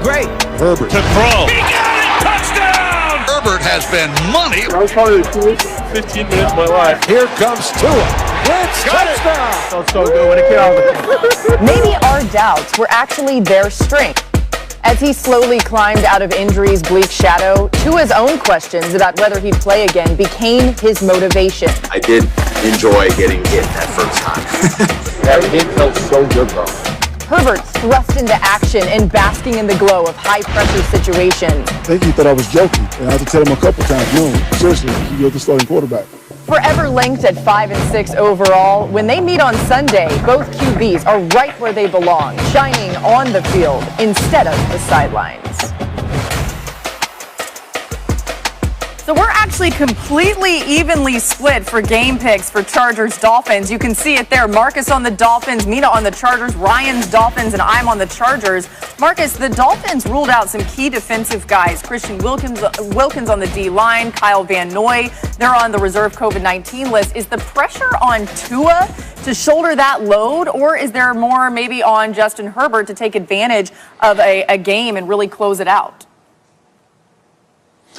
great. Herbert to throw. He got it! Touchdown! Herbert has been money. That was probably the coolest 15 minutes of my life. Here comes Tua. Blitz touchdown. Felt so good when it came out. Maybe our doubts were actually their strength. As he slowly climbed out of injury's bleak shadow, Tua's own questions about whether he'd play again became his motivation. I did enjoy getting hit that first time. That hit felt so good, bro. Herbert's thrust into action and basking in the glow of high-pressure situations. I think he thought I was joking, and I had to tell him a couple times, no, seriously, you're the starting quarterback. Forever linked at 5 and 6 overall, when they meet on Sunday, both QBs are right where they belong, shining on the field instead of the sidelines. So we're actually completely evenly split for game picks for Chargers-Dolphins. You can see it there. Marcus on the Dolphins, Mina on the Chargers, Ryan's Dolphins, and I'm on the Chargers. Marcus, the Dolphins ruled out some key defensive guys. Christian Wilkins on the D-line, Kyle Van Noy. They're on the reserve COVID-19 list. Is the pressure on Tua to shoulder that load, or is there more maybe on Justin Herbert to take advantage of a game and really close it out?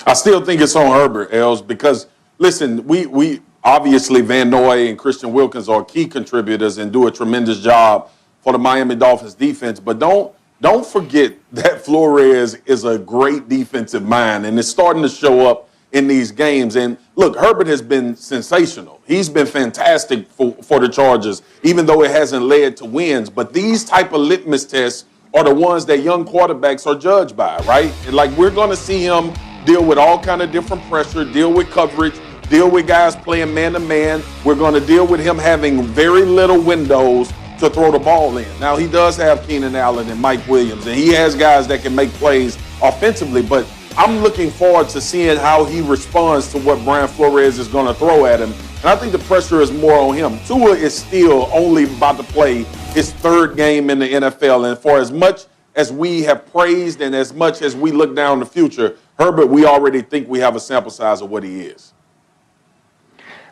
I still think it's on Herbert, Els, because, listen, we obviously Van Noy and Christian Wilkins are key contributors and do a tremendous job for the Miami Dolphins defense. But don't forget that Flores is a great defensive mind, and it's starting to show up in these games. And, look, Herbert has been sensational. He's been fantastic for the Chargers, even though it hasn't led to wins. But these type of litmus tests are the ones that young quarterbacks are judged by, right? And, like, we're going to see him deal with all kind of different pressure, deal with coverage, deal with guys playing man-to-man. We're going to deal with him having very little windows to throw the ball in. Now, he does have Keenan Allen and Mike Williams, and he has guys that can make plays offensively, but I'm looking forward to seeing how he responds to what Brian Flores is going to throw at him. And I think the pressure is more on him. Tua is still only about to play his third game in the NFL, and for as much as we have praised and as much as we look down the future, Herbert, we already think we have a sample size of what he is.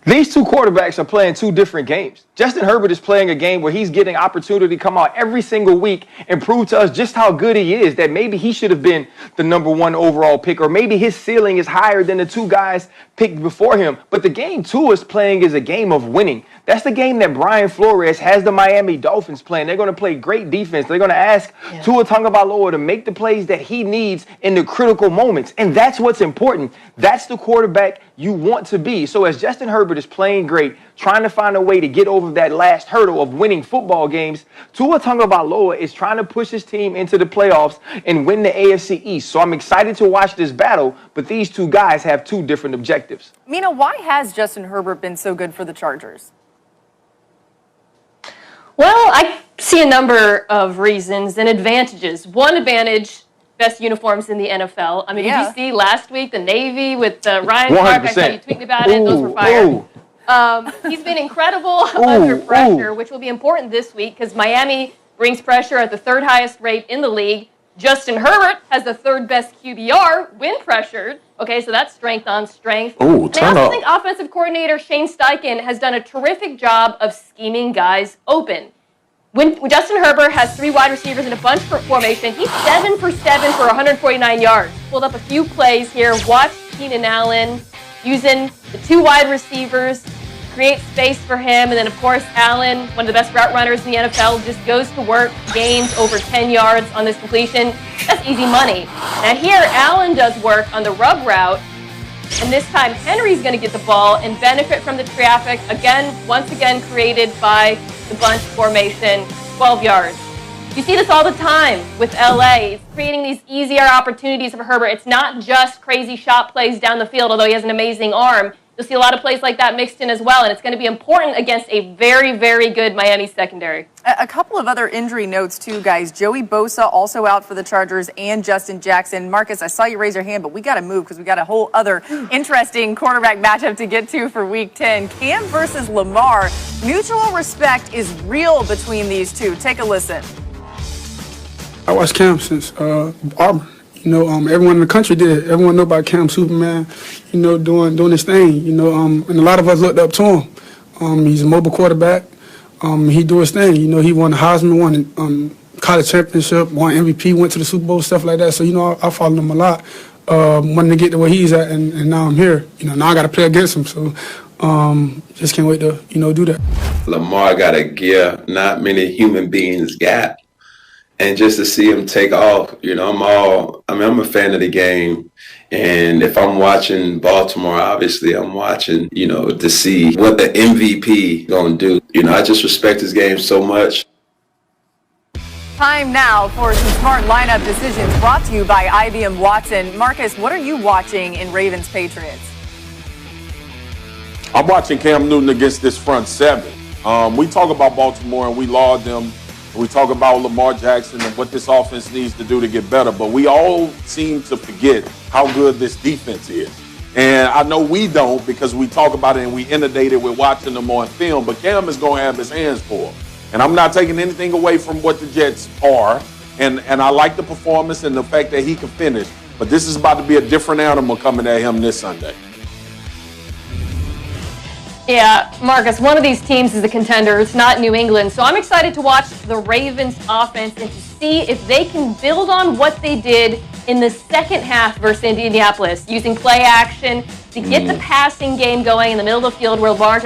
These two quarterbacks are playing two different games. Justin Herbert is playing a game where he's getting opportunity to come out every single week and prove to us just how good he is, that maybe he should have been the #1 overall pick, or maybe his ceiling is higher than the two guys picked before him. But the game Tua is playing is a game of winning. That's the game that Brian Flores has the Miami Dolphins playing. They're going to play great defense. They're going to ask Tua Tagovailoa to make the plays that he needs in the critical moments. And that's what's important. That's the quarterback you want to be. So as Justin Herbert is playing great, trying to find a way to get over that last hurdle of winning football games, Tua Tagovailoa is trying to push his team into the playoffs and win the AFC East. So I'm excited to watch this battle, but these two guys have two different objectives. Mina, why has Justin Herbert been so good for the Chargers? Well, I see a number of reasons and advantages. One advantage, best uniforms in the NFL. I mean, did you see last week the Navy with Ryan Clark? I saw you tweeting about it. Those were fire. He's been incredible under pressure, which will be important this week because Miami brings pressure at the third highest rate in the league. Justin Herbert has the third best QBR when pressured. Okay, so that's strength on strength. I also think offensive coordinator Shane Steichen has done a terrific job of scheming guys open. When Justin Herbert has three wide receivers in a bunch formation, he's 7 for 7 for 149 yards. Pulled up a few plays here. Watch Keenan Allen using the two wide receivers, create space for him, and then, of course, Allen, one of the best route runners in the NFL, just goes to work, gains over 10 yards on this completion. That's easy money. Now here, Allen does work on the rub route, and this time Henry's going to get the ball and benefit from the traffic, once again created by the bunch formation, 12 yards. You see this all the time with LA. It's creating these easier opportunities for Herbert. It's not just crazy shot plays down the field, although he has an amazing arm. You'll see a lot of plays like that mixed in as well, and it's going to be important against a very, very good Miami secondary. A couple of other injury notes, too, guys. Joey Bosa also out for the Chargers, and Justin Jackson. Marcus, I saw you raise your hand, but we got to move because we got a whole other interesting quarterback matchup to get to for Week 10. Cam versus Lamar. Mutual respect is real between these two. Take a listen. I watched Cam since Auburn. You know, everyone in the country did. Everyone know about Cam Superman, you know, doing his thing. You know, and a lot of us looked up to him. He's a mobile quarterback. He do his thing. You know, he won the Heisman, won college championship, won MVP, went to the Super Bowl, stuff like that. So, you know, I follow him a lot. Wanting to get to where he's at, and now I'm here. You know, now I got to play against him. So, just can't wait to, you know, do that. Lamar got a gear not many human beings got. And just to see him take off, you know, I'm a fan of the game. And if I'm watching Baltimore, obviously I'm watching, you know, to see what the MVP gonna do. You know, I just respect his game so much. Time now for some smart lineup decisions brought to you by IBM Watson. Marcus, what are you watching in Ravens Patriots? I'm watching Cam Newton against this front seven. We talk about Baltimore and we laud them. We talk about Lamar Jackson and what this offense needs to do to get better, but we all seem to forget how good this defense is. And I know we don't because we talk about it and we inundate it with watching them on film, but Cam is going to have his hands full. And I'm not taking anything away from what the Jets are, and I like the performance and the fact that he can finish, but this is about to be a different animal coming at him this Sunday. Yeah, Marcus, one of these teams is a contender. It's not New England. So I'm excited to watch the Ravens offense and to see if they can build on what they did in the second half versus Indianapolis, using play action to get the passing game going in the middle of the field where Lamar